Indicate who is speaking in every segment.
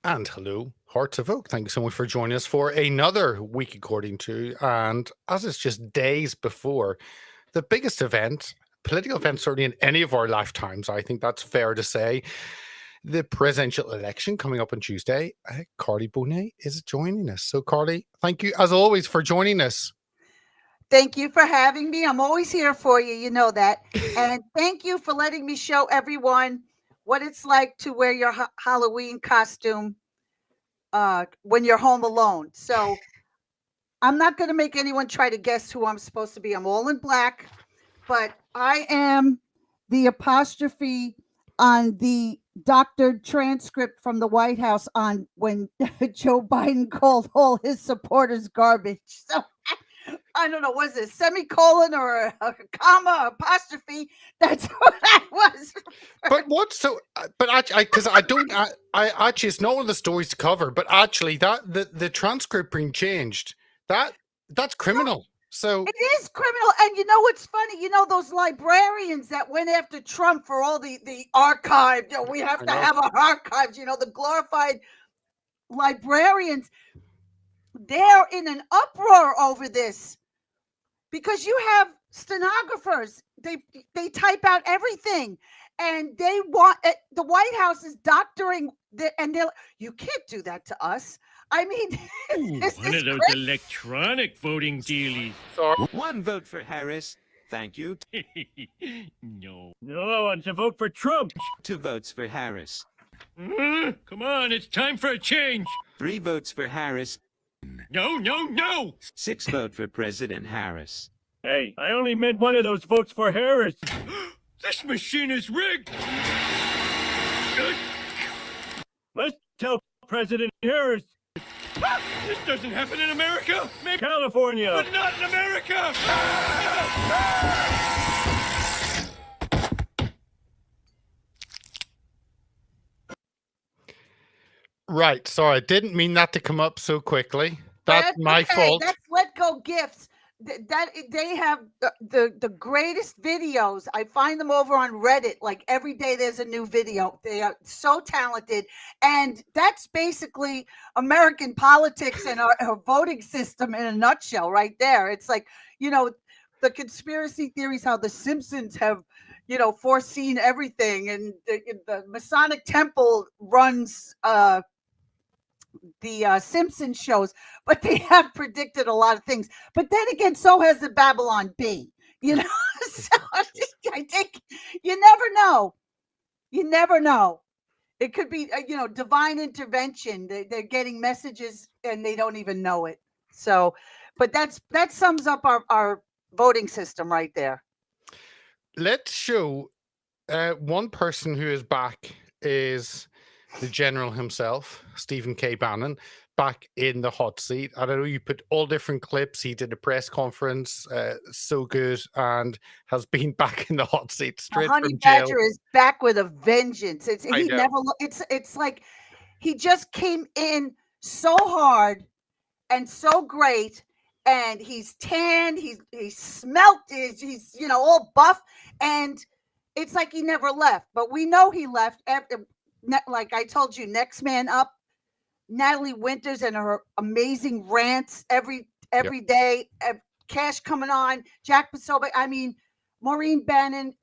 Speaker 1: And hello, Hearts of Oak. Thank you so much for joining us for another week according to, and as it's just days before the biggest event, political event, certainly in any of our lifetimes, I think that's fair to say, the presidential election coming up on Tuesday. Karli Bonne is joining us. So, Karli, thank you as always for joining us.
Speaker 2: Thank you for having me. I'm always here for you. You know that. And thank you for letting me show everyone what it's like to wear your Halloween costume when you're home alone. So I'm not going to make anyone try to guess who I'm supposed to be. I'm all in black, but I am the apostrophe on the doctored transcript from the White House on when Joe Biden called all his supporters garbage. So I don't know, was it semicolon or a comma, apostrophe? That's what I was.
Speaker 1: But what? So, but actually, because I don't, I actually, it's not one of the stories to cover. But actually, that the transcript being changed, that's criminal. So,
Speaker 2: It is criminal. And you know what's funny? You know, those librarians that went after Trump for all the archive, we have
Speaker 1: I
Speaker 2: to
Speaker 1: know.
Speaker 2: have our archives, the glorified librarians, they're in an uproar over this. Because you have stenographers, they type out everything, and they want the White House is doctoring and they're you can't do that to us. I mean,
Speaker 3: Ooh,
Speaker 2: this
Speaker 3: one
Speaker 2: is
Speaker 3: of those
Speaker 2: great.
Speaker 3: electronic voting dealies.
Speaker 1: Sorry.
Speaker 4: One vote for Harris. Thank you.
Speaker 3: No, I want to vote for Trump.
Speaker 4: 2 votes for Harris.
Speaker 3: Come on, it's time for a change.
Speaker 4: 3 votes for Harris.
Speaker 3: No.
Speaker 4: 6 vote for President Harris.
Speaker 3: Hey, I only meant one of those votes for Harris. This machine is rigged. Let's tell President Harris. This doesn't happen in America. Maybe California, but not in America.
Speaker 1: Right. Sorry, I didn't mean that to come up so quickly. That's my
Speaker 2: Okay.
Speaker 1: fault.
Speaker 2: That's Let Go Gifts. That they have the greatest videos. I find them over on Reddit. Like every day, there's a new video. They are so talented, and that's basically American politics and our voting system in a nutshell, right there. It's like the conspiracy theories, how the Simpsons have foreseen everything, and the Masonic Temple runs the Simpson shows, but they have predicted a lot of things. But then again, so has the Babylon Bee. So I think you never know. You never know. It could be divine intervention. They're getting messages and they don't even know it. So, but that sums up our voting system right there.
Speaker 1: Let's show one person who is back is the general himself, Stephen K. Bannon, back in the hot seat. I don't know, you put all different clips. He did a press conference, so good, and has been back in the hot seat straight
Speaker 2: Honey
Speaker 1: from jail.
Speaker 2: Badger is back with a vengeance.
Speaker 1: I know.
Speaker 2: It's like he just came in so hard and so great, and he's tanned, he's smelt, he's all buff, and it's like he never left. But we know he left after, like I told you, next man up, Natalie Winters and her amazing rants every day, Cash coming on, Jack Posobiec, I mean, Maureen Bannon,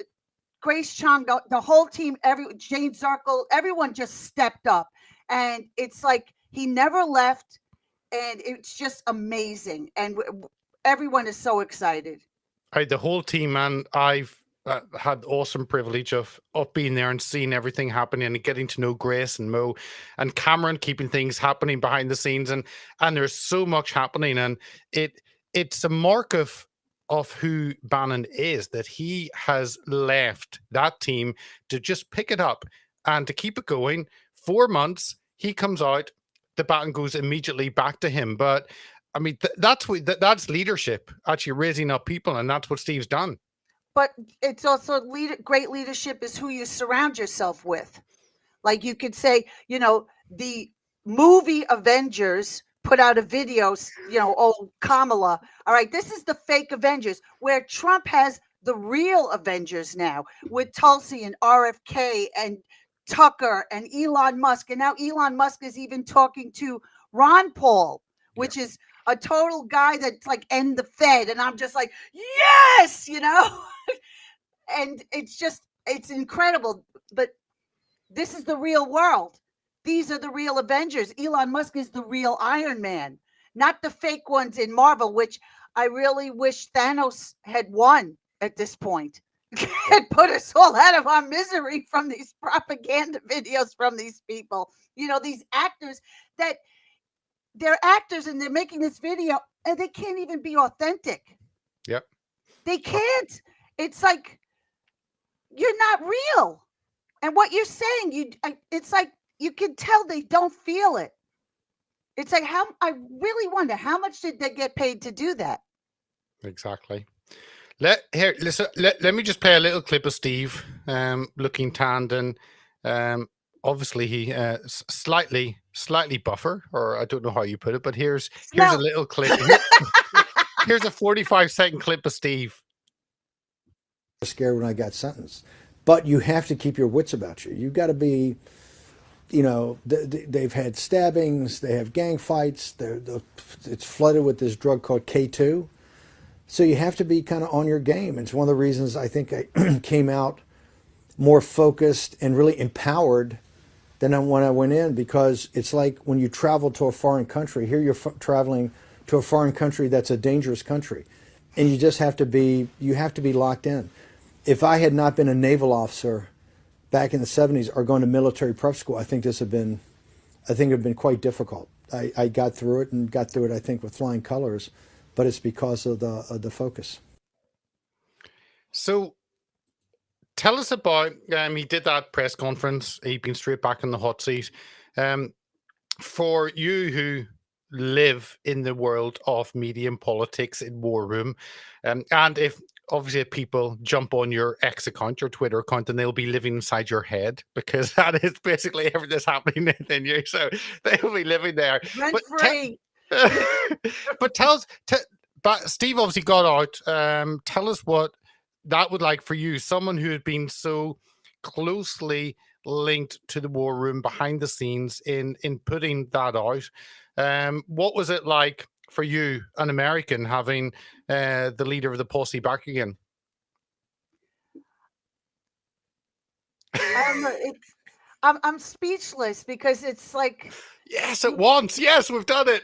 Speaker 2: Grace Chung, the whole team, Jane Zarkle, everyone just stepped up. And it's like he never left, and it's just amazing. And everyone is so excited.
Speaker 1: The whole team, man. I've had awesome privilege of being there and seeing everything happening and getting to know Grace and Mo and Cameron, keeping things happening behind the scenes, and there's so much happening, and it's a mark of who Bannon is, that he has left that team to just pick it up and to keep it going. 4 months, he comes out, the baton goes immediately back to him. But I mean, that's leadership, actually raising up people, and that's what Steve's done.
Speaker 2: But it's also great leadership is who you surround yourself with. Like you could say, the movie Avengers put out a video, Kamala. All right, this is the fake Avengers, where Trump has the real Avengers now with Tulsi and RFK and Tucker and Elon Musk. And now Elon Musk is even talking to Ron Paul, which is a total guy that's like end the Fed. And I'm just like, yes, and it's incredible. But this is the real world. These are the real Avengers. Elon Musk is the real Iron Man, not the fake ones in Marvel, which I really wish Thanos had won at this point. It put us all out of our misery from these propaganda videos from these people. These actors that they're actors and they're making this video and they can't even be authentic.
Speaker 1: Yep.
Speaker 2: They can't. It's like, you're not real. And what you're saying, it's like you can tell they don't feel it. It's like, I really wonder, how much did they get paid to do that?
Speaker 1: Exactly. Let me just play a little clip of Steve looking tanned, and obviously he slightly buffer, or I don't know how you put it, but here's a little clip. Here's a 45-second clip of Steve.
Speaker 5: Scared when I got sentenced, but you have to keep your wits about you. You've got to be, they've had stabbings, they have gang fights, it's flooded with this drug called K2. So you have to be kind of on your game. It's one of the reasons I think I came out more focused and really empowered than when I went in, because it's like when you travel to a foreign country. Here you're traveling to a foreign country that's a dangerous country, and you just have to be locked in. If I had not been a naval officer back in the 70s or going to military prep school, I think it would have been quite difficult. I got through it, I think, with flying colors, but it's because of the focus.
Speaker 1: So tell us about, he did that press conference, he'd been straight back in the hot seat. For you who live in the world of media and politics in War Room, and if obviously people jump on your X account, your Twitter account, and they'll be living inside your head, because that is basically everything that's happening within you. So they'll be living there.
Speaker 2: Rent free.
Speaker 1: But but Steve obviously got out. Tell us what that would like for you, someone who had been so closely linked to the War Room behind the scenes in putting that out. What was it like for you, an American, having the leader of the posse back again?
Speaker 2: I don't know. I'm speechless, because it's like,
Speaker 1: Yes, at once. Yes, we've done it.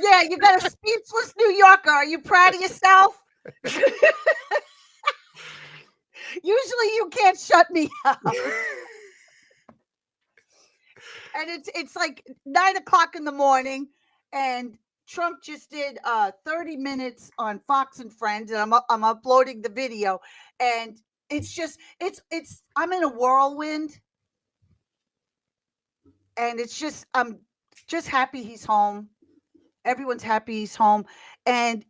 Speaker 2: yeah, you got a speechless New Yorker. Are you proud of yourself? Usually you can't shut me up. And it's like 9:00 in the morning, and Trump just did 30 minutes on Fox and Friends, and I'm uploading the video, and it's just I'm in a whirlwind, and I'm just happy he's home. Everyone's happy he's home, and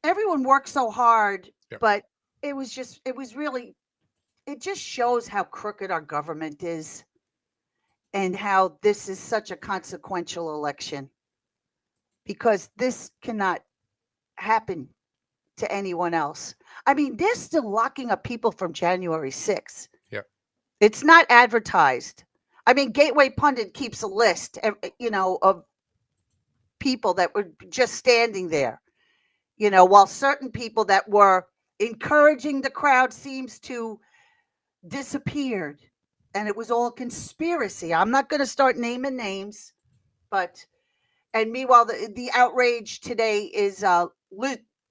Speaker 2: everyone works so hard. Yep. But it just shows how crooked our government is, and how this is such a consequential election, because this cannot happen to anyone else. They're still locking up people from January 6th.
Speaker 1: Yeah.
Speaker 2: It's not advertised. Gateway Pundit keeps a list, of people that were just standing there, while certain people that were encouraging the crowd seems to disappeared, and it was all conspiracy. I'm not going to start naming names, and meanwhile, the outrage today is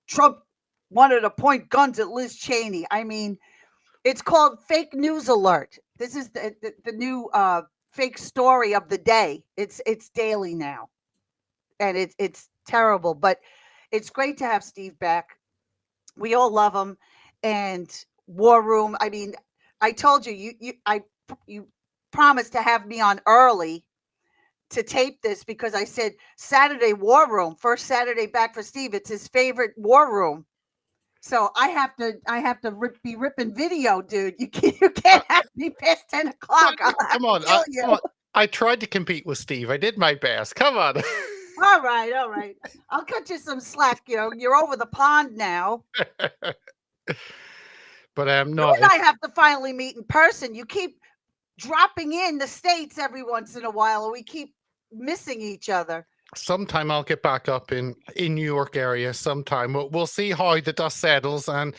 Speaker 2: Trump wanted to point guns at Liz Cheney. It's called fake news alert. This is the new fake story of the day. It's daily now, and it's terrible, but it's great to have Steve back. We all love him. And War Room, I told you, you promised to have me on early to tape this, because I said Saturday War Room, first Saturday back for Steve. It's his favorite War Room. So I have to be ripping video, dude. You can't have me past 10 o'clock.
Speaker 1: Come on. I tried to compete with Steve. I did my best. Come on.
Speaker 2: All right. I'll cut you some slack. You're over the pond now.
Speaker 1: But
Speaker 2: You
Speaker 1: no,
Speaker 2: and I have to finally meet in person. You keep dropping in the States every once in a while, and we keep missing each other.
Speaker 1: sometime I'll get back up in New York area. Sometime we'll see how the dust settles, and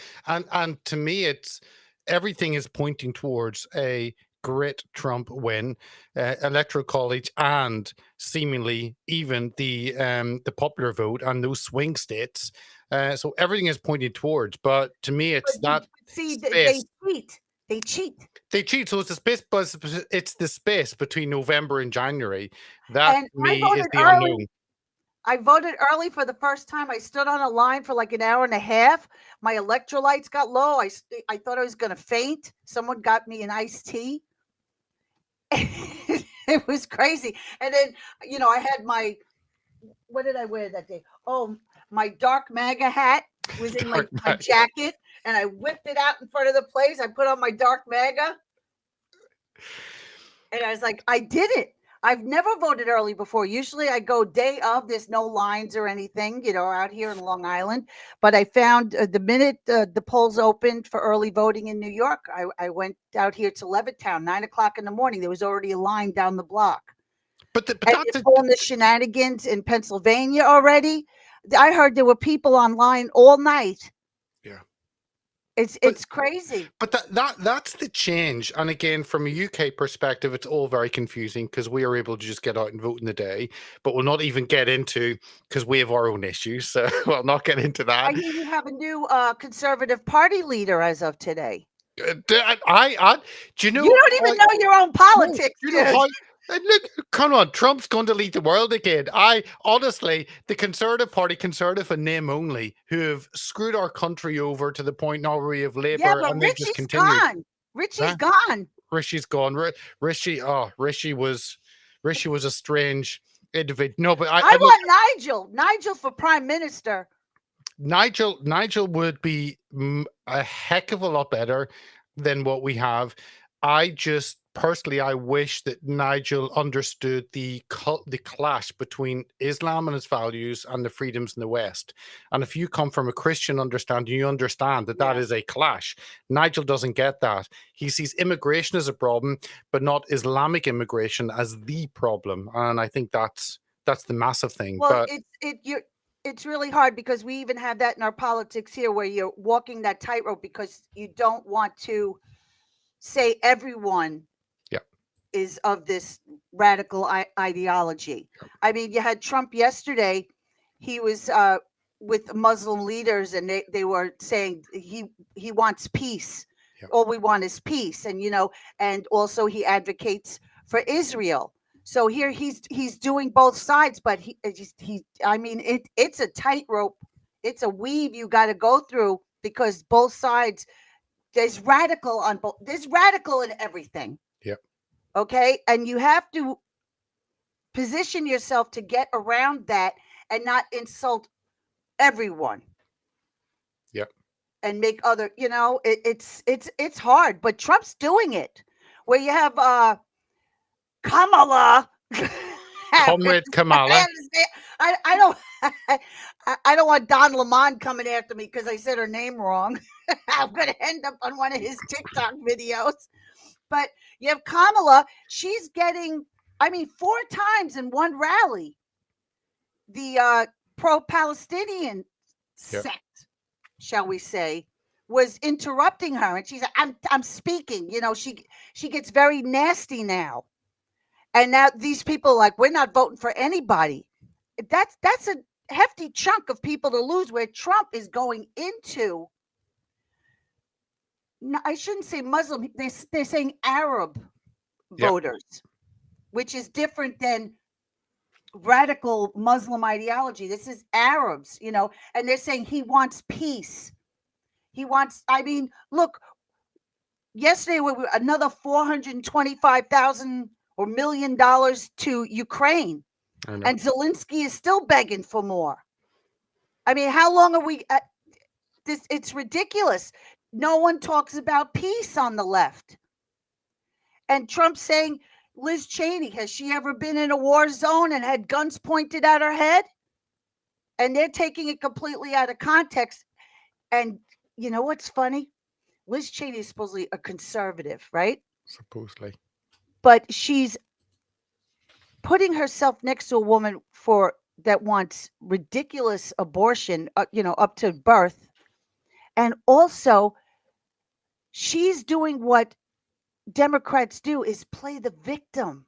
Speaker 1: to me, it's everything is pointing towards a great Trump win, electoral college, and seemingly even the popular vote and those swing states. So everything is pointing towards. But to me, it's that
Speaker 2: See,
Speaker 1: space.
Speaker 2: they cheat. They cheat.
Speaker 1: They cheat, so it's the space, but it's the space between November and January that
Speaker 2: And
Speaker 1: to
Speaker 2: I
Speaker 1: me is
Speaker 2: voted
Speaker 1: the
Speaker 2: early.
Speaker 1: unknown.
Speaker 2: I voted early for the first time. I stood on a line for like an hour and a half. My electrolytes got low. I thought I was going to faint. Someone got me an iced tea. It was crazy. And then, I had what did I wear that day? Oh, my dark MAGA hat was in my jacket, and I whipped it out in front of the place. I put on my dark MAGA, and I was like, I did it. I've never voted early before. Usually I go day of, there's no lines or anything, out here in Long Island. But I found the minute the polls opened for early voting in New York, I went out here to Levittown, 9:00 in the morning. There was already a line down the block.
Speaker 1: But
Speaker 2: And
Speaker 1: that's
Speaker 2: it's all the shenanigans in Pennsylvania already. I heard there were people online all night.
Speaker 1: yeah.
Speaker 2: It's crazy.
Speaker 1: But that's the change. And again, from a UK perspective, it's all very confusing because we are able to just get out and vote in the day, but we'll not even get into because we have our own issues. So we'll not get into that.
Speaker 2: I hear you have a new conservative party leader as of today.
Speaker 1: Do you know?
Speaker 2: You don't even know your own politics.
Speaker 1: You know how? Look, come on, Trump's going to lead the world again. Honestly, the Conservative Party, conservative in name only, who have screwed our country over to the point now where we have Labour,
Speaker 2: Yeah, but
Speaker 1: and they've just
Speaker 2: Richie's
Speaker 1: continued.
Speaker 2: gone. Richie's gone.
Speaker 1: Rishi's gone. Rishi was a strange individual. No, but
Speaker 2: I want Nigel for prime minister.
Speaker 1: Nigel would be a heck of a lot better than what we have. I just personally, I wish that Nigel understood the clash between Islam and its values and the freedoms in the West. And if you come from a Christian understanding, you understand that that is a clash. Nigel doesn't get that. He sees immigration as a problem, but not Islamic immigration as the problem. And I think that's the massive thing.
Speaker 2: Well,
Speaker 1: but
Speaker 2: it's really hard because we even have that in our politics here, where you're walking that tightrope because you don't want to say everyone is of this radical ideology. I mean, you had Trump yesterday. He was with Muslim leaders, and they were saying he wants peace. All we want is peace, and and also he advocates for Israel. So here he's doing both sides, but I mean, it's a tightrope. It's a weave you got to go through because both sides. There's radical on both. There's radical in everything.
Speaker 1: Yep.
Speaker 2: Okay. And you have to position yourself to get around that and not insult everyone.
Speaker 1: Yep.
Speaker 2: And make other, it's hard, but Trump's doing it. Where you have Kamala.
Speaker 1: Comrade Kamala.
Speaker 2: I don't want Don Lemon coming after me because I said her name wrong. I'm going to end up on one of his TikTok videos. But you have Kamala. She's getting, 4 times in one rally, the pro-Palestinian sect, shall we say, was interrupting her. And she's like, I'm speaking. She gets very nasty now. And now these people are like, we're not voting for anybody. That's a hefty chunk of people to lose, where Trump is going into, I shouldn't say Muslim, they're saying Arab voters, which is different than radical Muslim ideology. This is Arabs, and they're saying he wants peace. He wants, look, yesterday we were another $425,000 or $1 million to Ukraine. And Zelensky is still begging for more. How long are we at this? It's ridiculous. No one talks about peace on the left. And Trump saying, Liz Cheney, has she ever been in a war zone and had guns pointed at her head? And they're taking it completely out of context. And you know what's funny? Liz Cheney is supposedly a conservative, right?
Speaker 1: Supposedly.
Speaker 2: But she's putting herself next to a woman that wants ridiculous abortion, up to birth. And also, she's doing what Democrats do, is play the victim.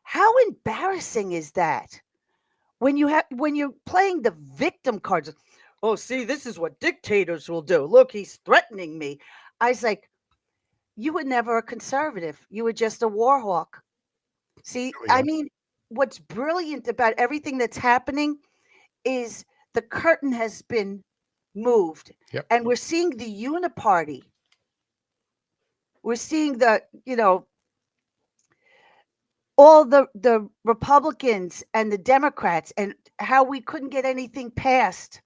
Speaker 2: How embarrassing is that? When you're playing the victim cards. Oh, see, this is what dictators will do. Look, he's threatening me. I was like, you were never a conservative. You were just a war hawk. See,
Speaker 1: Oh, yeah.
Speaker 2: I mean, what's brilliant about everything that's happening is the curtain has been moved.
Speaker 1: Yep.
Speaker 2: And we're seeing the uniparty. We're seeing all the Republicans and the Democrats, and how we couldn't get anything passed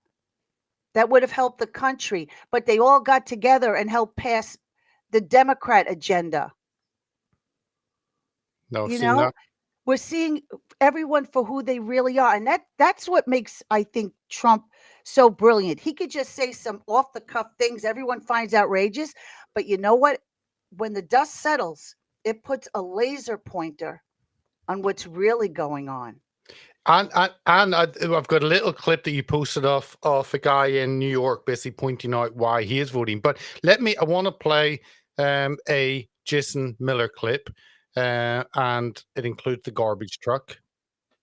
Speaker 2: that would have helped the country. But they all got together and helped pass the Democrat agenda.
Speaker 1: No,
Speaker 2: You
Speaker 1: seen
Speaker 2: know,
Speaker 1: that.
Speaker 2: we're seeing everyone for who they really are. And that's what makes, I think, Trump so brilliant. He could just say some off the cuff things everyone finds outrageous. But you know what? When the dust settles, it puts a laser pointer on what's really going on.
Speaker 1: And I've got a little clip that you posted off a guy in New York, basically pointing out why he is voting. But I want to play a Jason Miller clip, and it includes the garbage truck.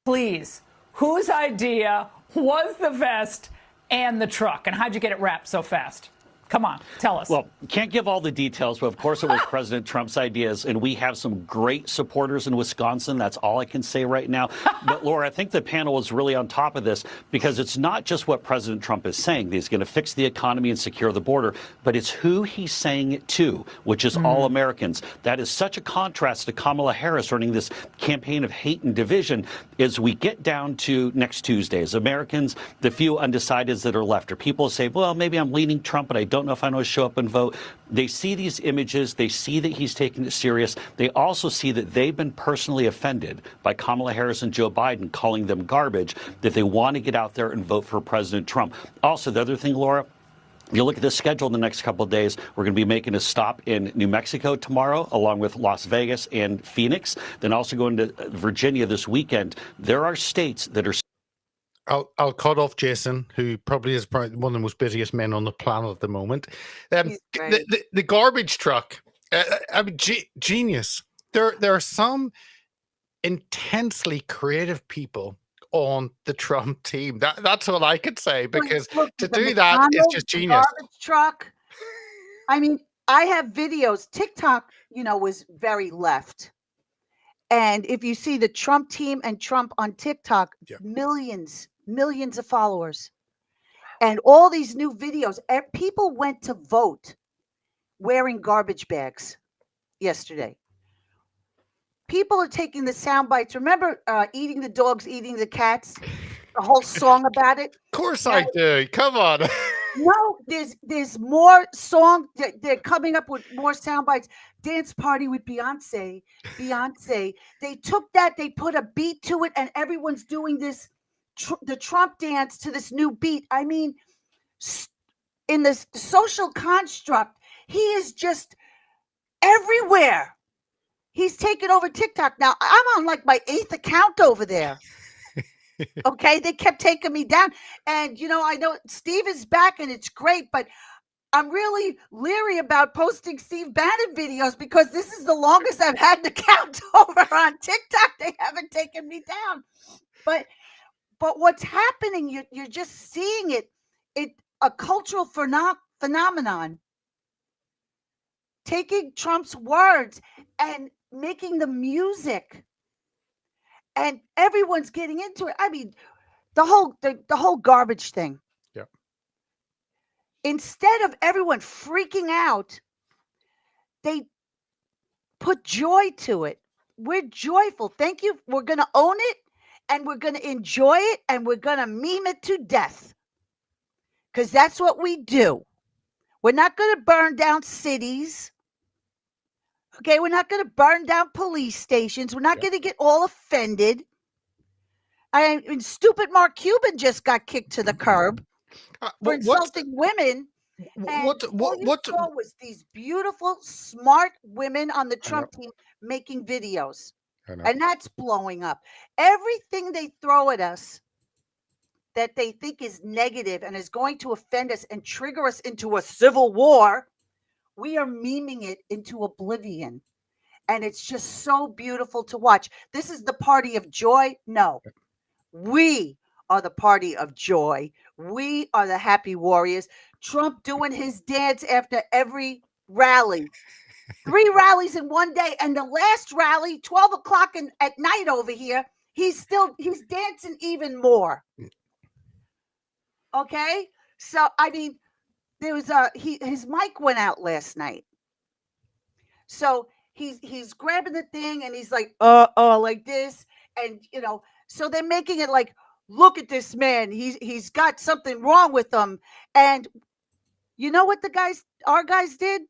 Speaker 6: Please, whose idea was the vest and the truck, and how'd you get it wrapped so fast? Come on, tell us.
Speaker 7: Well, can't give all the details, but of course it was President Trump's ideas, and we have some great supporters in Wisconsin. That's all I can say right now. But Laura, I think the panel is really on top of this, because it's not just what President Trump is saying, that he's going to fix the economy and secure the border, but it's who he's saying it to, which is all Americans. That is such a contrast to Kamala Harris running this campaign of hate and division. As we get down to next Tuesday, as Americans, the few undecideds that are left, or people say, well, maybe I'm leaning Trump, but I don't know if I know to show up and vote. They see these images. They see that he's taking it serious. They also see that they've been personally offended by Kamala Harris and Joe Biden calling them garbage, that they want to get out there and vote for President Trump. Also, the other thing, Laura, if you look at the schedule in the next couple of days, we're going to be making a stop in New Mexico tomorrow, along with Las Vegas and Phoenix, then also going to Virginia this weekend. There are states that are...
Speaker 1: I'll cut off Jason, who probably is one of the most busiest men on the planet at the moment. The garbage truck, I mean, genius. There are some intensely creative people on the Trump team. That's all I could say, because to do that is just genius.
Speaker 2: Garbage truck. I mean, I have videos. TikTok, was very left. And if you see the Trump team and Trump on TikTok, millions of followers, and all these new videos. People went to vote wearing garbage bags yesterday. People are taking the sound bites. Remember eating the dogs, eating the cats? The whole song about it?
Speaker 1: Of course I do. Come on.
Speaker 2: No, there's more song. They're coming up with more sound bites. Dance party with Beyonce. They took that, they put a beat to it, and everyone's doing this, the Trump dance to this new beat. I mean, in this social construct, he is just everywhere. He's taken over TikTok. Now, I'm on like my 8th account over there. Okay, they kept taking me down. And, I know Steve is back and it's great, but I'm really leery about posting Steve Bannon videos, because this is the longest I've had an account over on TikTok. They haven't taken me down. But what's happening, you're just seeing it. It's a cultural phenomenon. Taking Trump's words and making the music, and everyone's getting into it. I mean, the whole garbage thing.
Speaker 1: Yeah.
Speaker 2: Instead of everyone freaking out, they put joy to it. We're joyful. Thank you. We're going to own it, and we're going to enjoy it, and we're going to meme it to death, because that's what we do. We're not going to burn down cities. Okay, we're not going to burn down police stations. We're not going to get all offended. Stupid Mark Cuban just got kicked to the curb for insulting women And
Speaker 1: What
Speaker 2: all you
Speaker 1: what
Speaker 2: saw was these beautiful, smart women on the
Speaker 1: I know,
Speaker 2: Trump team making videos.
Speaker 1: I know.
Speaker 2: And that's blowing up. Everything they throw at us that they think is negative and is going to offend us and trigger us into a civil war, we are memeing it into oblivion. And it's just so beautiful to watch. This is the party of joy. No, we are the party of joy. We are the happy warriors. Trump doing his dance after every rally. 3 rallies in one day. And the last rally, 12 o'clock at night over here, he's dancing even more. Okay. So, I mean, there was his mic went out last night. So he's grabbing the thing and he's like, like this. And, so they're making it like, look at this man. He's got something wrong with him. And you know what our guys did?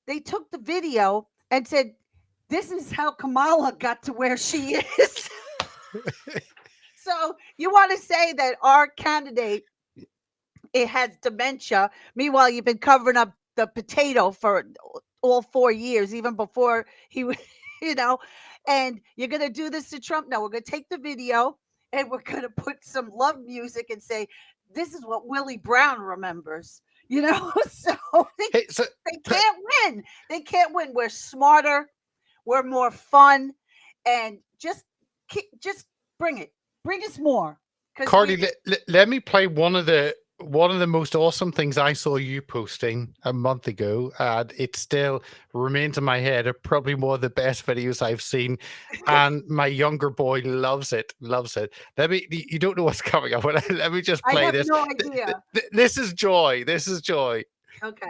Speaker 2: They took the video and said, this is how Kamala got to where she is. So you want to say that our candidate, it has dementia. Meanwhile, you've been covering up the potato for all 4 years, even before he, and you're going to do this to Trump. No, we're going to take the video and we're going to put some love music and say, this is what Willie Brown remembers, so they can't win. They can't win. We're smarter. We're more fun. And just bring it. Bring us more.
Speaker 1: Karli, let me play one of the most awesome things I saw you posting a month ago, and it still remains in my head. Probably one of the best videos I've seen, and my younger boy loves it. You don't know what's coming up, but let me just play this.
Speaker 2: I have no idea.
Speaker 1: This is joy. This is joy.
Speaker 2: Okay.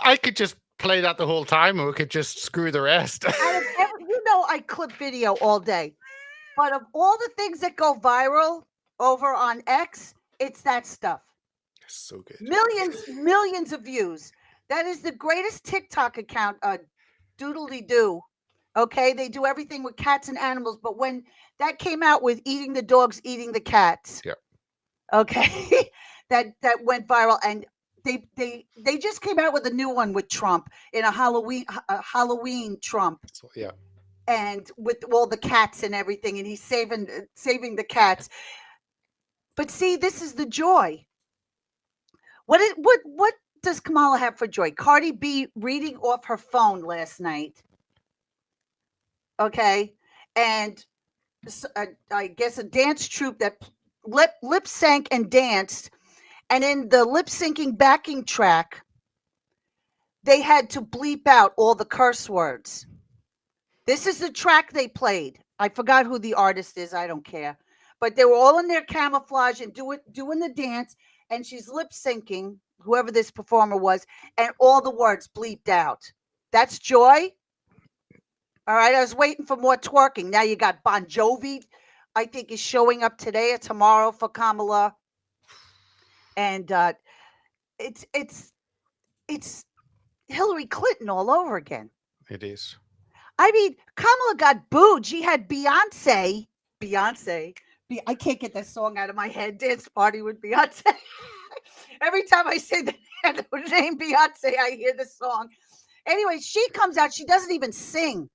Speaker 1: I could just play that the whole time, or we could just screw the rest.
Speaker 2: I clip video all day, but of all the things that go viral over on X, it's that stuff.
Speaker 1: So good.
Speaker 2: Millions of views. That is the greatest TikTok account, doodly doo. Okay, they do everything with cats and animals, but when that came out with eating the dogs, eating the cats,
Speaker 1: yeah,
Speaker 2: okay, that went viral, and they just came out with a new one with Trump in a Halloween Trump.
Speaker 1: So, yeah.
Speaker 2: And with all the cats and everything, and he's saving the cats. But see, this is the joy. What does Kamala have for joy? Cardi B reading off her phone last night. Okay, and I guess a dance troupe that lip sync and danced, and in the lip syncing backing track, they had to bleep out all the curse words. This is the track they played. I forgot who the artist is. I don't care. But they were all in their camouflage and doing the dance. And she's lip syncing, whoever this performer was, and all the words bleeped out. That's joy. All right. I was waiting for more twerking. Now you got Bon Jovi, I think, is showing up today or tomorrow for Kamala. And it's Hillary Clinton all over again.
Speaker 1: It is.
Speaker 2: I mean, Kamala got booed. She had Beyonce. I can't get that song out of my head. Dance party with Beyonce. Every time I say the name Beyonce, I hear the song. Anyway, she comes out. She doesn't even sing.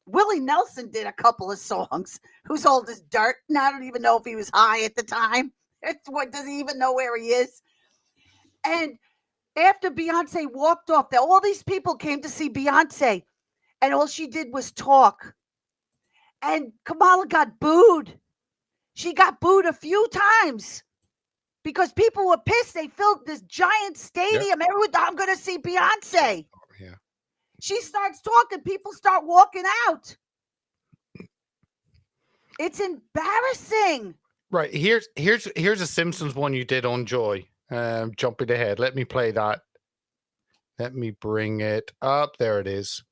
Speaker 2: Willie Nelson did a couple of songs. Who's old as dirt? And I don't even know if he was high at the time. What does he even know where he is? And after Beyonce walked off, all these people came to see Beyonce, and all she did was talk. And Kamala got booed. She got booed a few times because people were pissed. They filled this giant stadium. Everyone thought, I'm going to see Beyonce.
Speaker 1: Yeah.
Speaker 2: She starts talking. People start walking out. It's embarrassing.
Speaker 1: Right. Here's a Simpsons one you did on Joy. Jumping ahead. Let me play that. Let me bring it up. There it is.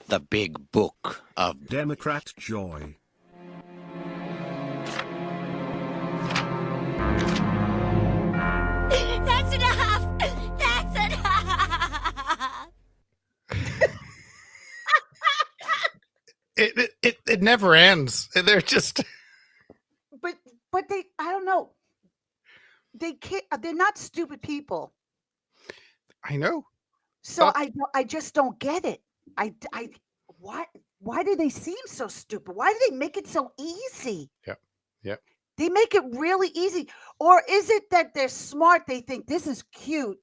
Speaker 8: The big book of
Speaker 3: Democrat Joy.
Speaker 9: That's enough! That's enough!
Speaker 1: It never ends. They're just
Speaker 2: But they, I don't know. They can't. They're not stupid people.
Speaker 1: I know.
Speaker 2: So I just don't get it. Why do they seem so stupid? Why do they make it so easy?
Speaker 1: Yep.
Speaker 2: They make it really easy. Or is it that they're smart? They think this is cute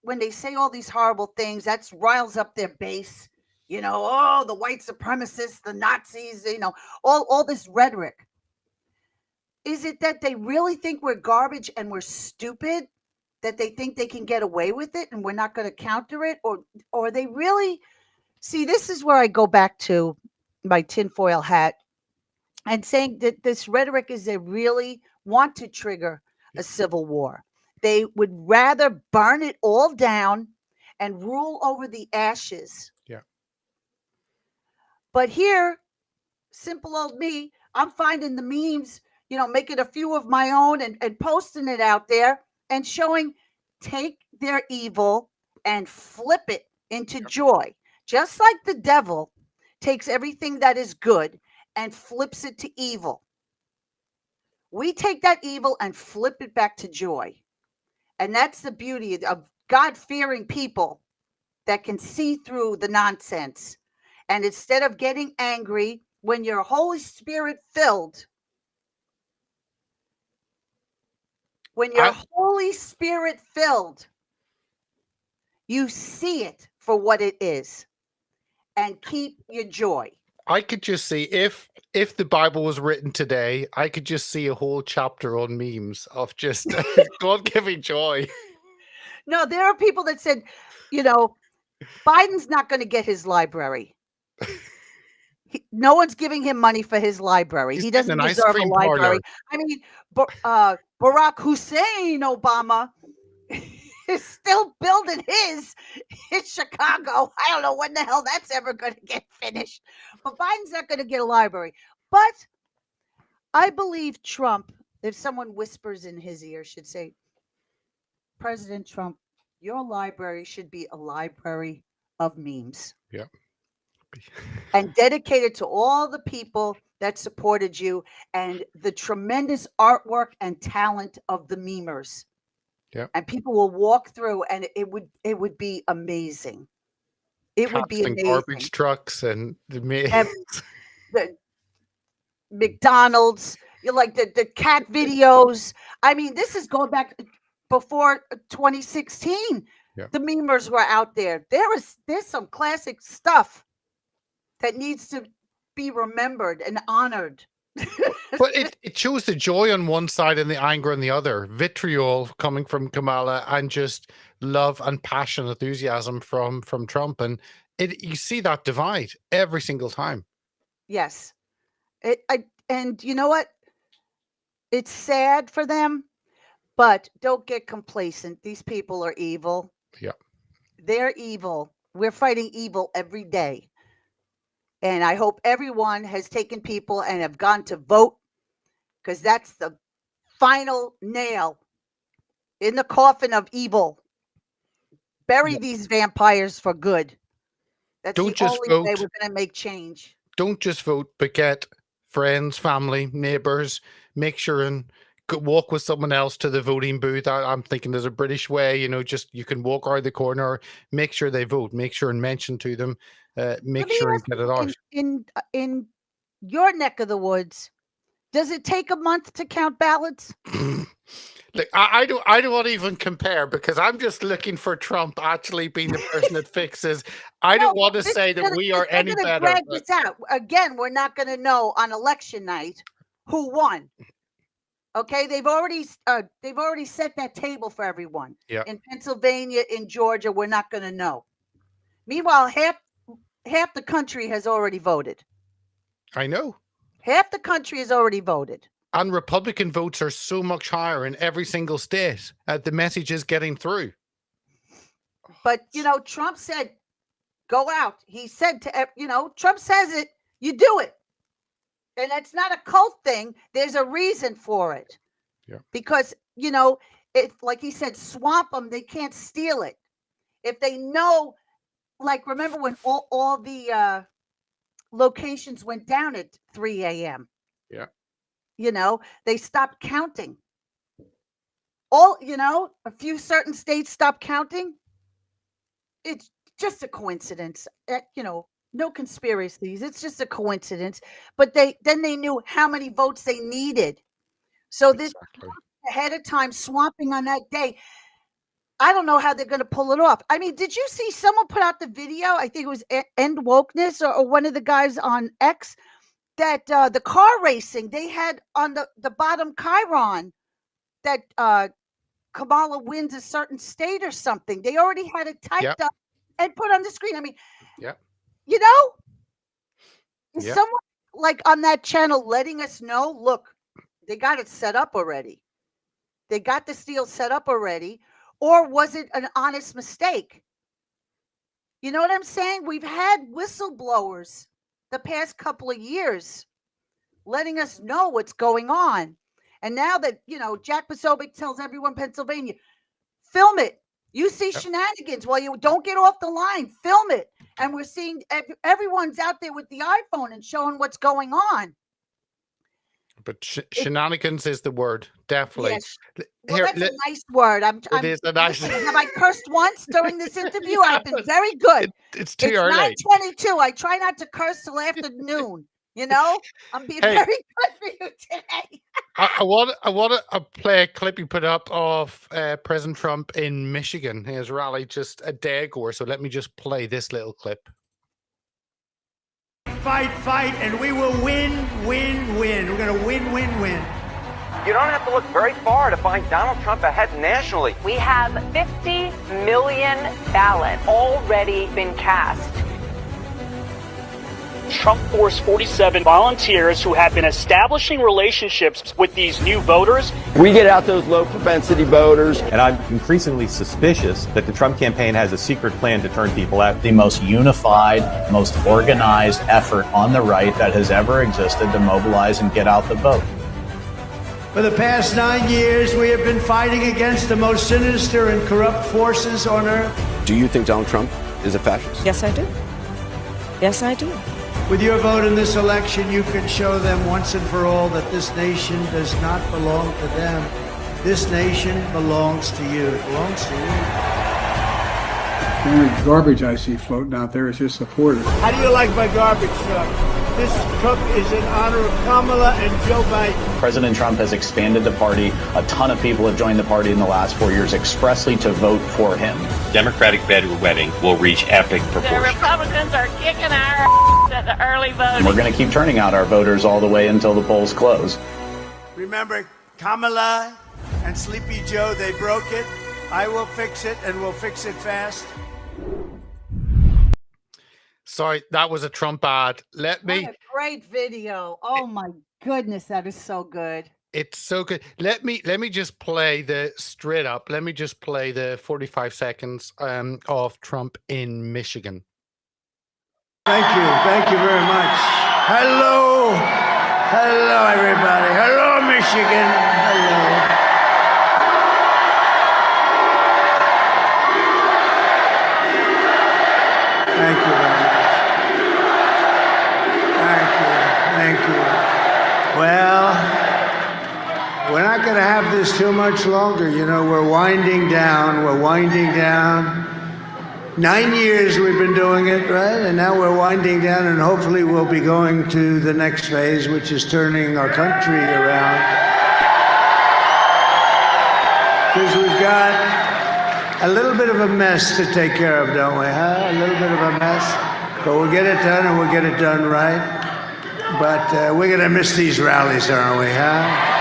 Speaker 2: when they say all these horrible things. That riles up their base. You know, oh, the white supremacists, the Nazis, you know, all this rhetoric. Is it that they really think we're garbage and we're stupid? That they think they can get away with it and we're not going to counter it? Or they really see, this is where I go back to my tinfoil hat and saying that this rhetoric is they really want to trigger a civil war. They would rather burn it all down and rule over the ashes.
Speaker 1: Yeah.
Speaker 2: But here, simple old me, I'm finding the memes, you know, making a few of my own and posting it out there and showing, take their evil and flip it into joy. Just like the devil takes everything that is good and flips it to evil. We take that evil and flip it back to joy. And that's the beauty of God-fearing people that can see through the nonsense. And instead of getting angry, when you're Holy Spirit filled, you see it for what it is and keep your joy.
Speaker 1: I could just see if the Bible was written today, I could just see a whole chapter on memes of just God giving joy.
Speaker 2: No, there are people that said, you know, Biden's not going to get his library. No one's giving him money for his library. He doesn't deserve a library. I mean, Barack Hussein Obama is still building his in Chicago. I don't know when the hell that's ever going to get finished. But Biden's not going to get a library. But I believe Trump, if someone whispers in his ear, should say, President Trump, your library should be a library of memes.
Speaker 1: Yeah.
Speaker 2: And dedicated to all the people that supported you and the tremendous artwork and talent of the memers.
Speaker 1: Yeah.
Speaker 2: And people will walk through and it would be amazing. It would be amazing.
Speaker 1: Garbage trucks and
Speaker 2: the McDonald's, like the cat videos. I mean, this is going back before 2016.
Speaker 1: Yeah.
Speaker 2: The memers were out there. There's some classic stuff that needs to be remembered and honored.
Speaker 1: But it shows the joy on one side and the anger on the other. Vitriol coming from Kamala and just love and passion, enthusiasm from Trump. And you see that divide every single time.
Speaker 2: Yes. And you know what? It's sad for them, but don't get complacent. These people are evil.
Speaker 1: Yeah.
Speaker 2: They're evil. We're fighting evil every day. And I hope everyone has taken people and have gone to vote, because that's the final nail in the coffin of evil. Bury these vampires for good. That's the only way we're going to make change.
Speaker 1: Don't just vote, but get friends, family, neighbors. Make sure and walk with someone else to the voting booth. I'm thinking there's a British way, you know, just you can walk around the corner, make sure they vote, make sure and mention to them. Make sure and get it out.
Speaker 2: In your neck of the woods, Does it take a month to count ballots?
Speaker 1: Look, I don't want to even compare because I'm just looking for Trump actually being the person that fixes. I don't want to say that we are any better.
Speaker 2: Drag this out. Again, we're not going to know on election night who won. Okay, they've already set that table for everyone.
Speaker 1: Yeah.
Speaker 2: In Pennsylvania, in Georgia, we're not going to know. Meanwhile, half the country has already voted.
Speaker 1: I know.
Speaker 2: Half the country has already voted.
Speaker 1: And Republican votes are so much higher in every single state. The message is getting through.
Speaker 2: But, Trump said, go out. He said Trump says it, you do it. And it's not a cult thing. There's a reason for it.
Speaker 1: Yeah.
Speaker 2: Because, if, like he said, swamp them, they can't steal it. If they know, like, remember when all the locations went down at 3 a.m.?
Speaker 1: Yeah.
Speaker 2: They stopped counting. A few certain states stopped counting. It's just a coincidence. No conspiracies. It's just a coincidence. But they knew how many votes they needed. So this ahead of time swamping on that day. I don't know how they're going to pull it off. I mean, did you see someone put out the video? I think it was End Wokeness or one of the guys on X. That the car racing, they had on the bottom chyron that Kamala wins a certain state or something. They already had it typed up and put on the screen. I mean, is someone like on that channel letting us know, look, they got it set up already. They got the steal set up already. Or was it an honest mistake? You know what I'm saying? We've had whistleblowers the past couple of years letting us know what's going on. And now that, Jack Posobiec tells everyone in Pennsylvania, film it. You see shenanigans. Well, you don't get off the line. Film it. And we're seeing everyone's out there with the iPhone and showing what's going on.
Speaker 1: But shenanigans is the word, definitely.
Speaker 2: Yes. Well, that's a nice word.
Speaker 1: It is a nice.
Speaker 2: Have I cursed once during this interview? I've been very good.
Speaker 1: It's too early.
Speaker 2: 9:22. I try not to curse till after noon. I'm being very good for you today.
Speaker 1: I want to play a clip you put up of President Trump in Michigan, his rally just a day ago. So let me just play this little clip.
Speaker 10: Fight, and we will win. We're going to win.
Speaker 11: You don't have to look very far to find Donald Trump ahead nationally.
Speaker 12: We have 50 million ballots already been cast.
Speaker 13: Trump forced 47 volunteers who have been establishing relationships with these new voters.
Speaker 14: We get out those low propensity voters.
Speaker 15: And I'm increasingly suspicious that the Trump campaign has a secret plan to turn people out.
Speaker 16: The most unified, most organized effort on the right that has ever existed to mobilize and get out the vote.
Speaker 10: For the past 9 years, we have been fighting against the most sinister and corrupt forces on earth.
Speaker 17: Do you think Donald Trump is a fascist?
Speaker 18: Yes, I do. Yes, I do.
Speaker 10: With your vote in this election, you can show them once and for all that this nation does not belong to them. This nation belongs to you. It belongs to you.
Speaker 19: The only garbage I see floating out there is your supporters.
Speaker 10: How do you like my garbage truck? This truck is in honor of Kamala and Joe Biden.
Speaker 16: President Trump has expanded the party. A ton of people have joined the party in the last 4 years expressly to vote for him.
Speaker 20: Democratic bedwetting will reach epic proportions.
Speaker 12: The Republicans are kicking our ass at the early voting.
Speaker 16: And we're going to keep turning out our voters all the way until the polls close.
Speaker 10: Remember, Kamala and Sleepy Joe, they broke it. I will fix it, and we'll fix it fast.
Speaker 1: Sorry, that was a Trump ad.
Speaker 2: What a great video. Oh my goodness, that is so good.
Speaker 1: It's so good. Let me just play the straight up. Let me just play the 45 seconds of Trump in Michigan.
Speaker 10: Thank you very much. Hello, everybody. Hello, Michigan. Hello. Thank you very much. Thank you. Well, we're not going to have this too much longer. We're winding down. 9 years we've been doing it, right? And now we're winding down, and hopefully we'll be going to the next phase, which is turning our country around. Because we've got a little bit of a mess to take care of, don't we, huh? A little bit of a mess. But we'll get it done, and we'll get it done right. But we're going to miss these rallies, aren't we, huh?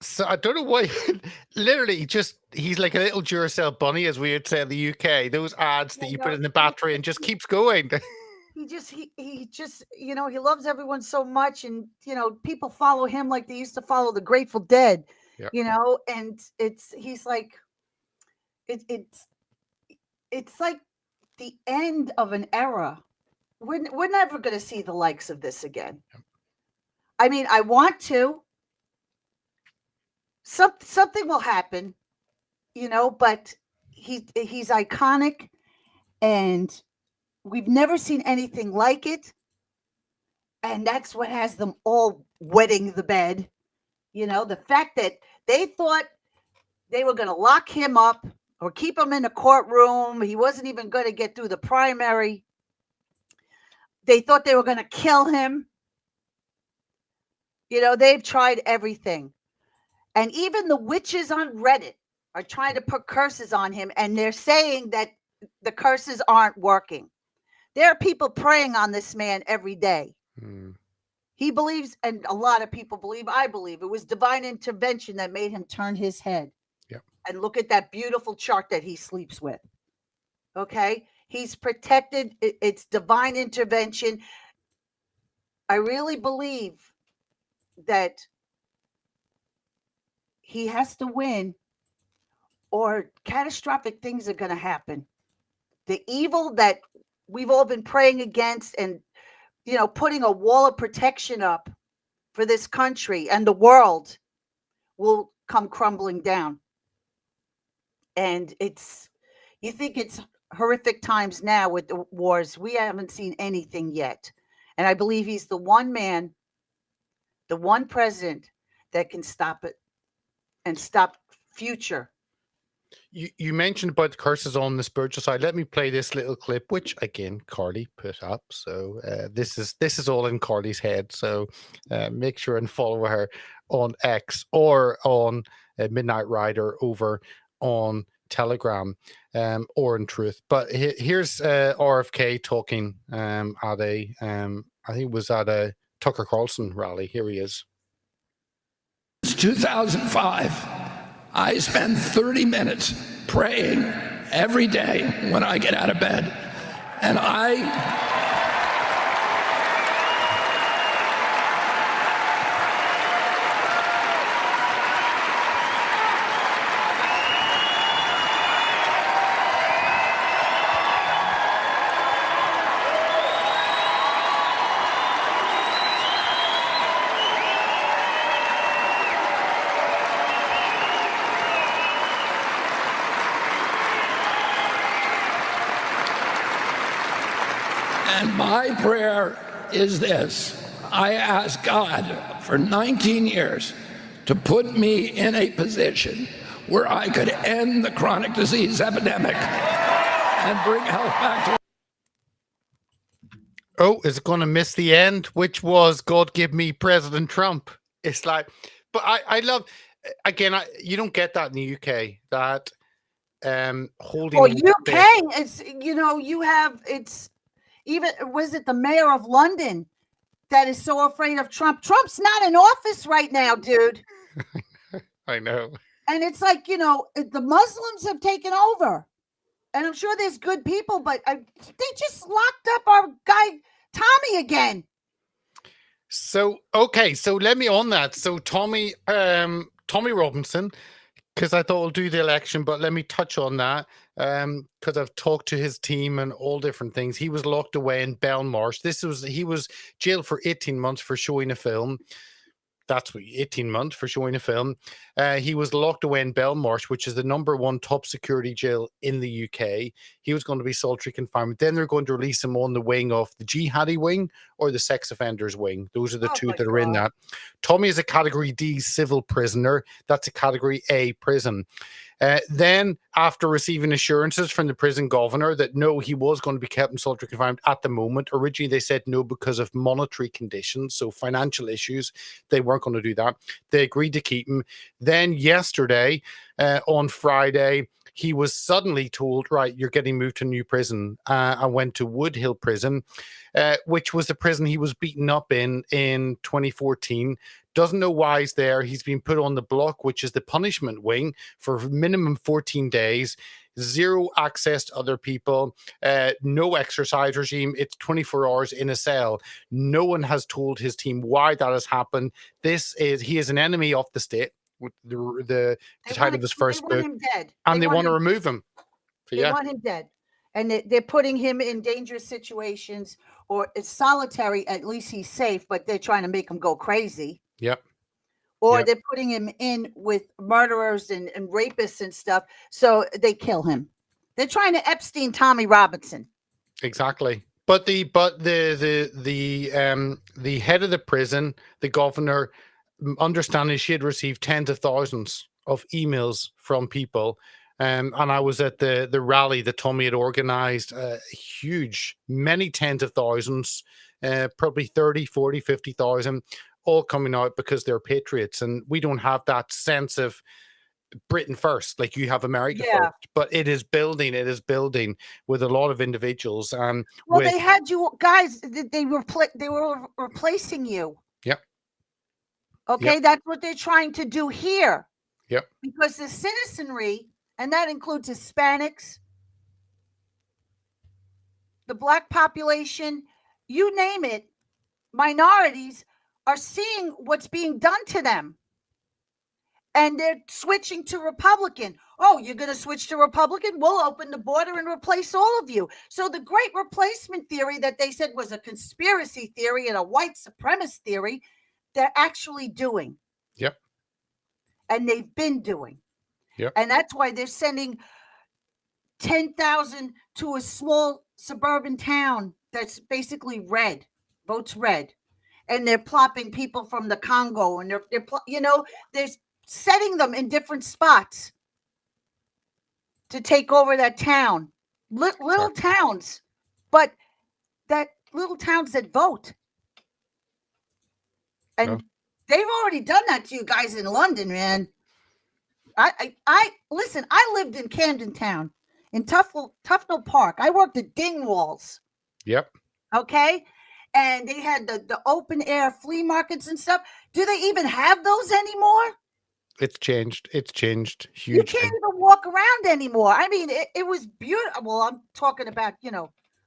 Speaker 1: So I don't know why. Literally, he's like a little Duracell bunny, as we would say in the UK. Those ads that you put in the battery and just keeps going.
Speaker 2: He just, he loves everyone so much, and people follow him like they used to follow the Grateful Dead.
Speaker 1: Yep.
Speaker 2: And he's like, it's like the end of an era. We're never going to see the likes of this again. I mean, I want to. Something will happen, but he's iconic, and we've never seen anything like it. And that's what has them all wetting the bed. The fact that they thought they were going to lock him up or keep him in a courtroom. He wasn't even going to get through the primary. They thought they were going to kill him. They've tried everything. And even the witches on Reddit are trying to put curses on him, and they're saying that the curses aren't working. There are people preying on this man every day. He believes, and a lot of people believe, I believe, it was divine intervention that made him turn his head.
Speaker 1: Yep.
Speaker 2: And look at that beautiful chart that he sleeps with. Okay? He's protected. It's divine intervention. I really believe that he has to win, or catastrophic things are going to happen. The evil that we've all been praying against, and putting a wall of protection up for this country and the world, will come crumbling down. And you think it's horrific times now with the wars. We haven't seen anything yet. And I believe he's the one man, the one president that can stop it and stop future.
Speaker 1: You mentioned about the curses on the spiritual side. Let me play this little clip, which again Karli put up. So this is all in Karli's head. So make sure and follow her on X or on Midnight Rider over on Telegram or in Truth. But here's RFK talking at a I think it was at a Tucker Carlson rally. Here he is.
Speaker 21: Since 2005, I spend 30 minutes praying every day when I get out of bed. And my prayer is this. I ask God for 19 years to put me in a position where I could end the chronic disease epidemic and bring health back to.
Speaker 1: Oh, is it going to miss the end? Which was God give me President Trump. It's like, but I love, again, you don't get that in the UK, that holding.
Speaker 2: Well, UK, it's, you have, it's, even, was it the mayor of London that is so afraid of Trump? Trump's not in office right now, dude.
Speaker 1: I know.
Speaker 2: And it's like, the Muslims have taken over. And I'm sure there's good people, but they just locked up our guy, Tommy, again.
Speaker 1: So, okay. So let me on that. So Tommy Robinson, because I thought we'll do the election, but let me touch on that. Because I've talked to his team and all different things. He was locked away in Belmarsh. He was jailed for 18 months for showing a film. that's 18 months for showing a film. He was locked away in Belmarsh, which is the #1 top security jail in the UK. He was going to be solitary confinement. Then they're going to release him on the wing of the jihadi wing or the sex offenders wing. Those are the two that are in that. Tommy is a Category D civil prisoner. That's a Category A prison. Then, after receiving assurances from the prison governor that no, he was going to be kept in solitary confinement at the moment. Originally, they said no because of monetary conditions, so financial issues. They weren't going to do that. They agreed to keep him. Then yesterday, on Friday, he was suddenly told, right, you're getting moved to a new prison. I went to Woodhill Prison, which was the prison he was beaten up in 2014. Doesn't know why he's there. He's been put on the block, which is the punishment wing, for minimum 14 days. Zero access to other people, no exercise regime. It's 24 hours in a cell. No one has told his team why that has happened. He is an enemy of the state. With the title of his first book,
Speaker 2: him dead.
Speaker 1: And they want to remove him. So,
Speaker 2: they want him dead, and they're putting him in dangerous situations, or it's solitary. At least he's safe, but they're trying to make him go crazy.
Speaker 1: Yep.
Speaker 2: Or they're putting him in with murderers and rapists and stuff, so they kill him. They're trying to Epstein Tommy Robinson.
Speaker 1: Exactly. But the head of the prison, the governor, understanding she had received tens of thousands of emails from people. And I was at the rally that Tommy had organized, huge, many tens of thousands, probably 30, 40, 50,000, all coming out because they're patriots. And we don't have that sense of Britain first, like you have America first. But it is building with a lot of individuals.
Speaker 2: Well, they had you guys, they were replacing you.
Speaker 1: Yep.
Speaker 2: Okay, that's what they're trying to do here.
Speaker 1: Yep.
Speaker 2: Because the citizenry, and that includes Hispanics, the Black population, you name it, minorities are seeing what's being done to them. And they're switching to Republican. Oh, you're going to switch to Republican? We'll open the border and replace all of you. So the great replacement theory that they said was a conspiracy theory and a white supremacist theory, they're actually doing.
Speaker 1: Yep.
Speaker 2: And they've been doing.
Speaker 1: Yep.
Speaker 2: And that's why they're sending 10,000 to a small suburban town that's basically red, votes red. And they're plopping people from the Congo, and they're setting them in different spots to take over that town. Little towns, but that little towns that vote. And they've already done that to you guys in London, man. I listen, I lived in Camden Town, in Tufnell Park. I worked at Dingwalls.
Speaker 1: Yep.
Speaker 2: Okay. And they had the open air flea markets and stuff. Do they even have those anymore?
Speaker 1: It's changed. It's changed hugely.
Speaker 2: You can't even walk around anymore. I mean, it was beautiful. Well, I'm talking about,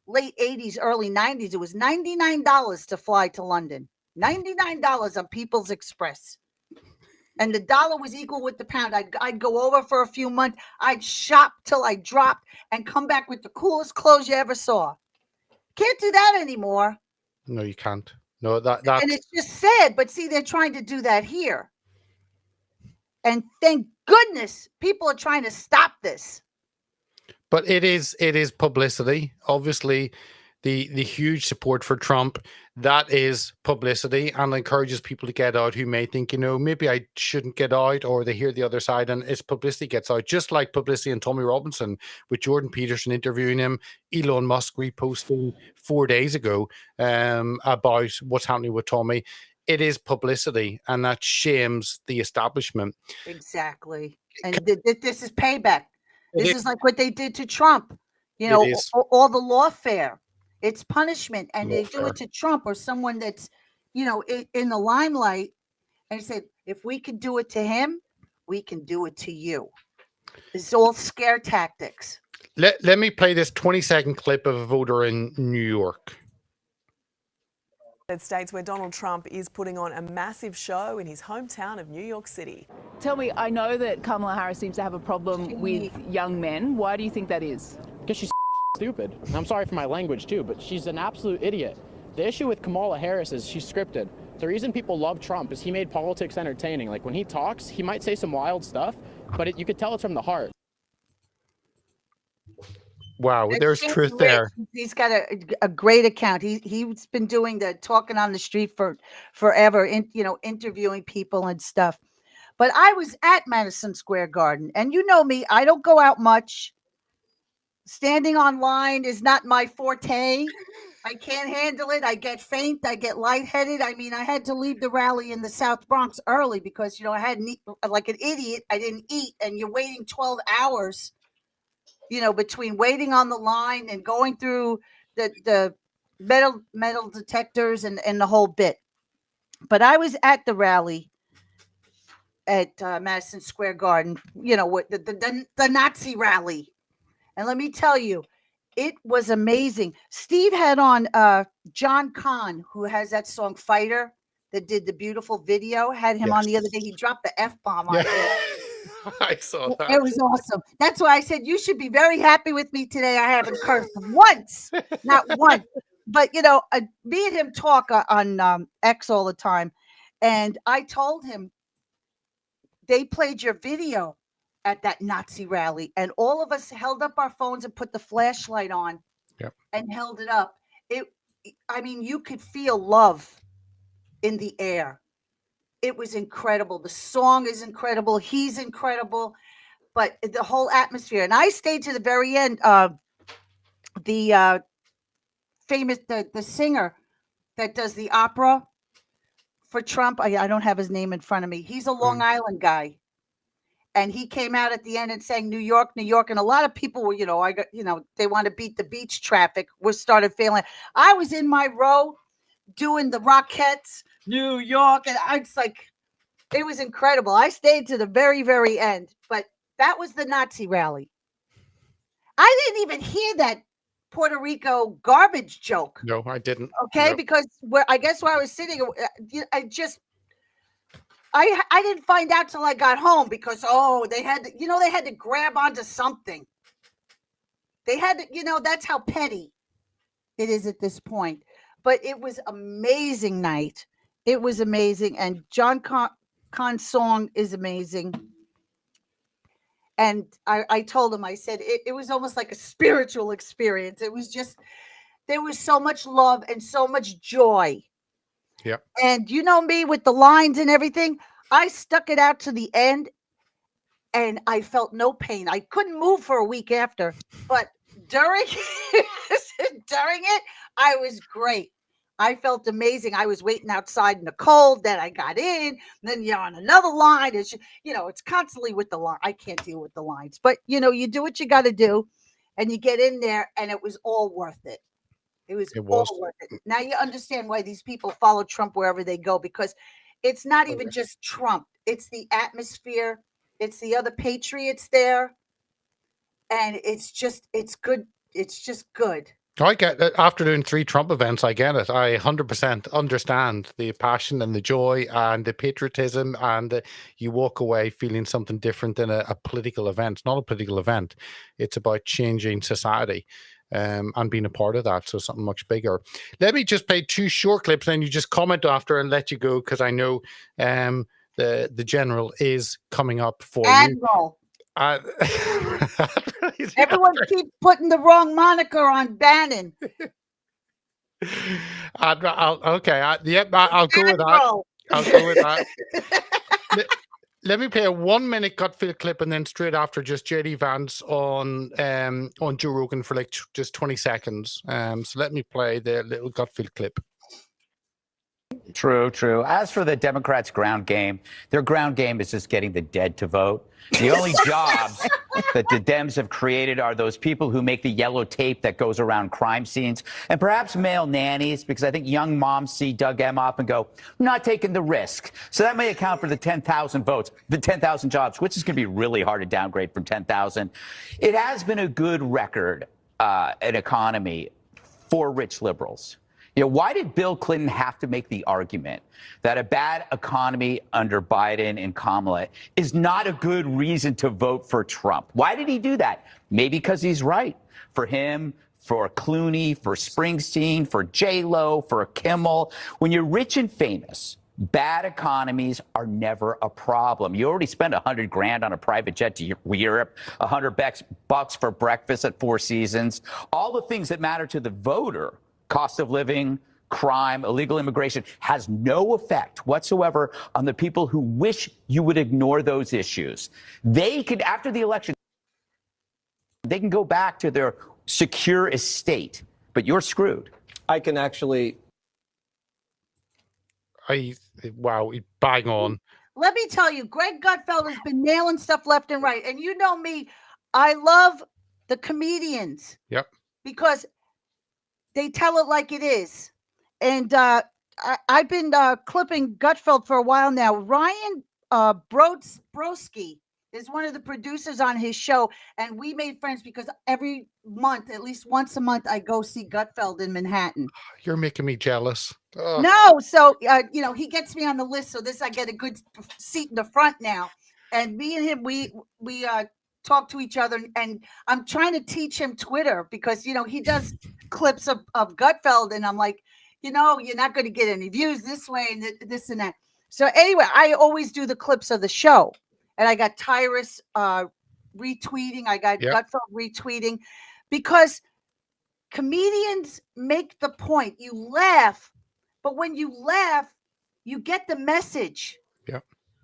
Speaker 2: late 80s, early 90s. It was $99 to fly to London. $99 on People's Express. And the dollar was equal with the pound. I'd go over for a few months. I'd shop till I dropped and come back with the coolest clothes you ever saw. Can't do that anymore.
Speaker 1: No, you can't. No, that's...
Speaker 2: And it's just sad, but see, they're trying to do that here. And thank goodness people are trying to stop this.
Speaker 1: But it is publicity. Obviously, the huge support for Trump, that is publicity, and encourages people to get out who may think, maybe I shouldn't get out, or they hear the other side, and it's publicity gets out. Just like publicity on Tommy Robinson, with Jordan Peterson interviewing him, Elon Musk reposting 4 days ago about what's happening with Tommy. It is publicity, and that shames the establishment.
Speaker 2: Exactly. And this is payback. This is like what they did to Trump. All the lawfare. It's punishment, and they do it to Trump or someone that's, in the limelight. And he said, if we can do it to him, we can do it to you. It's all scare tactics.
Speaker 1: Let me play this 20-second clip of a voter in New York.
Speaker 4: States where Donald Trump is putting on a massive show in his hometown of New York City.
Speaker 22: Tell me, I know that Kamala Harris seems to have a problem with young men. Why do you think that is?
Speaker 23: Because she's stupid. I'm sorry for my language too, but she's an absolute idiot. The issue with Kamala Harris is she's scripted.
Speaker 5: The reason people love Trump is he made politics entertaining. Like when he talks, he might say some wild stuff, but you could tell it's from the heart.
Speaker 1: Wow,
Speaker 2: And
Speaker 1: there's
Speaker 2: Shane
Speaker 1: truth
Speaker 2: Rich,
Speaker 1: there.
Speaker 2: He's got a great account. He's been doing the talking on the street for forever, interviewing people and stuff. But I was at Madison Square Garden, and you know me, I don't go out much. Standing online is not my forte. I can't handle it. I get faint. I get lightheaded. I mean, I had to leave the rally in the South Bronx early because, I hadn't eaten like an idiot. I didn't eat, and you're waiting 12 hours, between waiting on the line and going through the metal detectors and the whole bit. But I was at the rally at Madison Square Garden, with the Nazi rally. And let me tell you, it was amazing. Steve had on John Kahn, who has that song Fighter, that did the beautiful video, had him on the other day. He dropped the F-bomb on it.
Speaker 1: I saw that.
Speaker 2: It was awesome. That's why I said, you should be very happy with me today. I haven't cursed once, not once. But, me and him talk on X all the time. And I told him, they played your video at that Nazi rally, and all of us held up our phones and put the flashlight on and held it up. You could feel love in the air. It was incredible. The song is incredible. He's incredible, but the whole atmosphere. And I stayed to the very end. The famous, the singer that does the opera for Trump. I don't have his name in front of me. He's a Long Island guy. And he came out at the end and sang New York, New York. And a lot of people were, they want to beat the beach traffic. We started feeling. I was in my row doing the Rockettes, New York. And it was incredible. I stayed to the very, very end. But that was the Nazi rally. I didn't even hear that Puerto Rico garbage joke.
Speaker 1: No, I didn't.
Speaker 2: Okay,
Speaker 1: No.
Speaker 2: because where I was sitting, I didn't find out till I got home because they had to grab onto something. They had to, that's how petty it is at this point. But it was amazing night. It was amazing, and John Kahn's song is amazing. And I told him, I said it was almost like a spiritual experience. It was just, there was so much love and so much joy.
Speaker 1: Yeah.
Speaker 2: And you know me with the lines and everything, I stuck it out to the end and I felt no pain. I couldn't move for a week after, but during it, I was great. I felt amazing. I was waiting outside in the cold, then I got in, then you're on another line. It's constantly with the line. I can't deal with the lines, but you do what you got to do and you get in there and it was all worth it. It was all worth it. Now you understand why these people follow Trump wherever they go, because it's not even just Trump. It's the atmosphere. It's the other patriots there. And it's good. It's just good.
Speaker 1: I get it. After doing 3 Trump events, I get it. I 100% understand the passion and the joy and the patriotism, and you walk away feeling something different than a political event. It's not a political event. It's about changing society. And being a part of that, so something much bigger. Let me just play 2 short clips, then you just comment after and let you go, because I know the general is coming up for
Speaker 2: Admiral.
Speaker 1: you.
Speaker 2: Everyone keeps putting the wrong moniker on Bannon.
Speaker 1: I'll go with that. I'll go with that. Let me play a 1-minute gut feel clip, and then straight after, just JD Vance on Joe Rogan for just 20 seconds. So let me play the little gut feel clip.
Speaker 6: True. As for the Democrats' ground game, their ground game is just getting the dead to vote. The only jobs that the Dems have created are those people who make the yellow tape that goes around crime scenes, and perhaps male nannies, because I think young moms see Doug Emhoff and go, I'm not taking the risk. So that may account for the 10,000 votes, the 10,000 jobs, which is going to be really hard to downgrade from 10,000. It has been a good record, an economy for rich liberals. Why did Bill Clinton have to make the argument that a bad economy under Biden and Kamala is not a good reason to vote for Trump? Why did he do that? Maybe because he's right. For him, for Clooney, for Springsteen, for J-Lo, for Kimmel. When you're rich and famous, bad economies are never a problem. You already spent $100 grand on a private jet to Europe, $100 for breakfast at Four Seasons. All the things that matter to the voter, cost of living, crime, illegal immigration, has no effect whatsoever on the people who wish you would ignore those issues. They could, after the election, they can go back to their secure estate, but you're screwed.
Speaker 17: I can actually.
Speaker 1: Wow, bang on.
Speaker 2: Let me tell you, Greg Gutfeld has been nailing stuff left and right. And you know me, I love the comedians.
Speaker 1: Yep.
Speaker 2: Because they tell it like it is. And I've been clipping Gutfeld for a while now. Ryan Brodsky is one of the producers on his show, and we made friends because every month, at least once a month, I go see Gutfeld in Manhattan.
Speaker 1: You're making me jealous. Ugh.
Speaker 2: No, so he gets me on the list, so I get a good seat in the front now. And me and him, we talk to each other, and I'm trying to teach him Twitter because he does clips of Gutfeld, and I'm like, you're not going to get any views this way and this and that. So anyway, I always do the clips of the show, and I got Tyrus retweeting, I got Gutfeld retweeting, because comedians make the point. You laugh, but when you laugh, you get the message.
Speaker 1: Yeah.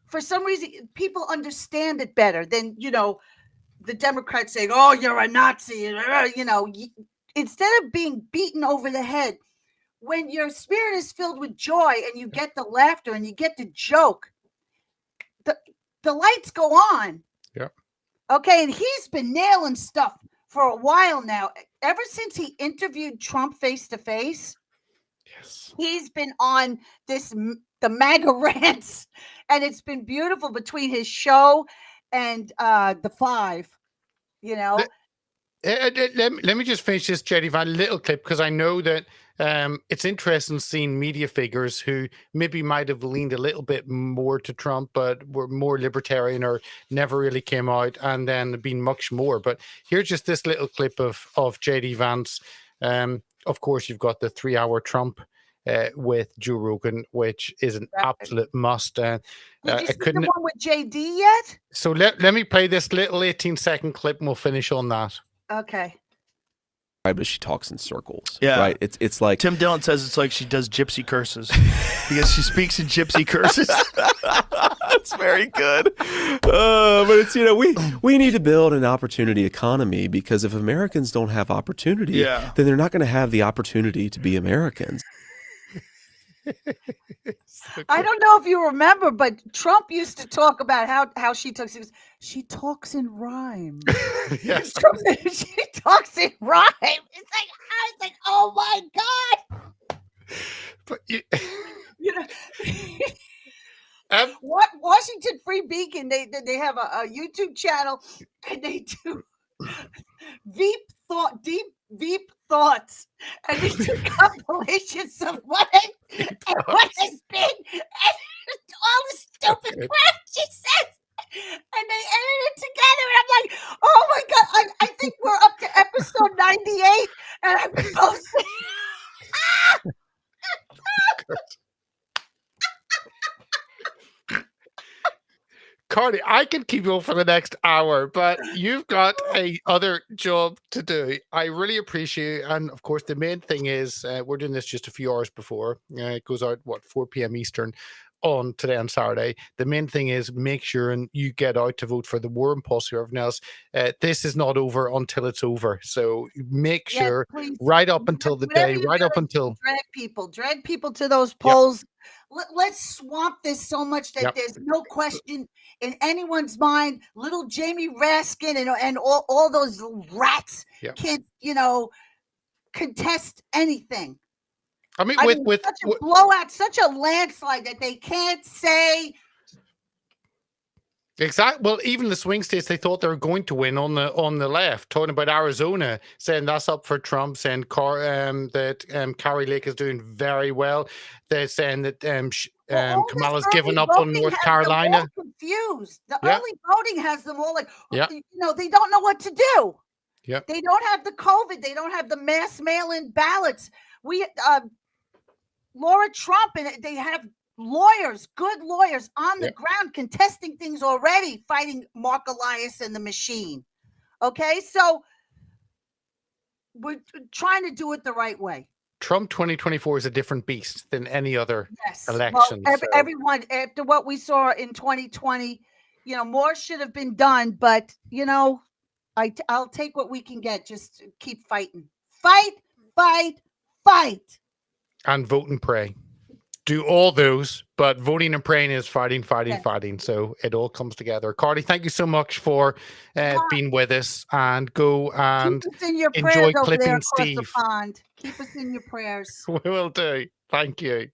Speaker 2: For some reason, people understand it better than the Democrats saying, "Oh, you're a Nazi." Instead of being beaten over the head, when your spirit is filled with joy and you get the laughter and you get the joke, the lights go on.
Speaker 1: Yeah.
Speaker 2: Okay, and he's been nailing stuff for a while now. Ever since he interviewed Trump face to face, he's been on the MAGA rants, and it's been beautiful between his show and the Five.
Speaker 1: Let me just finish this Jerry Van little clip, because I know that it's interesting seeing media figures who maybe might have leaned a little bit more to Trump, but were more libertarian or never really came out, and then been much more. But here's just this little clip of JD Vance. Of course, you've got the 3-hour Trump with Joe Rogan, which is an absolute must.
Speaker 2: Did you see the one with JD yet?
Speaker 1: So let me play this little 18-second clip, and we'll finish on that.
Speaker 2: Okay.
Speaker 17: But she talks in circles.
Speaker 7: Yeah.
Speaker 17: Right. It's like
Speaker 7: Tim Dillon says it's like she does gypsy curses because she speaks in gypsy curses.
Speaker 17: That's very good. But it's we need to build an opportunity economy, because if Americans don't have opportunity, then they're not going to have the opportunity to be Americans.
Speaker 2: I don't know if you remember, but Trump used to talk about how she talks. He goes, she talks in rhyme.
Speaker 1: Yes.
Speaker 2: She talks in rhyme. I was like, oh my God.
Speaker 1: But
Speaker 2: what Washington Free Beacon, they have a YouTube channel, and they do deep thoughts, and they do compilations of what has been, and all the stupid crap she says, and they edit it together, and I'm like, oh my God, I think we're up to episode 98, and I've been posting.
Speaker 1: Karli, I can keep you for the next hour, but you've got a other job to do. I really appreciate it. And of course, the main thing is we're doing this just a few hours before. It goes out, 4 p.m. Eastern on today on Saturday. The main thing is make sure and you get out to vote for the war imposter. Everything else. This is not over until it's over. So make sure right up until the day, right up until
Speaker 2: drag people to those polls. Yep. Let's swamp this so much that there's no question in anyone's mind. Little Jamie Raskin and all those rats can't, contest anything.
Speaker 1: I mean,
Speaker 2: with such a blowout, such a landslide that they can't say.
Speaker 1: Exactly. Well, even the swing states, they thought they were going to win on the left. Talking about Arizona, saying that's up for Trump, saying that Carrie Lake is doing very well. They're saying that Kamala's given up on North Carolina.
Speaker 2: Confused. The early voting has them all like,
Speaker 1: they
Speaker 2: don't know what to do.
Speaker 1: Yep.
Speaker 2: They don't have the COVID. They don't have the mass mail-in ballots. Laura Trump, and they have lawyers, good lawyers on the ground contesting things already, fighting Mark Elias and the machine. Okay, so we're trying to do it the right way.
Speaker 1: Trump 2024 is a different beast than any other
Speaker 2: Well,
Speaker 1: election.
Speaker 2: everyone, after what we saw in 2020, more should have been done. But I'll take what we can get. Just keep fighting, fight,
Speaker 1: and vote and pray. Do all those, but voting and praying is fighting. So it all comes together. Karli, thank you so much for being with us, and go and
Speaker 2: keep us in your
Speaker 1: enjoy
Speaker 2: prayers over there
Speaker 1: clipping
Speaker 2: across
Speaker 1: Steve.
Speaker 2: the pond. Keep us in your prayers.
Speaker 1: We will do. Thank you.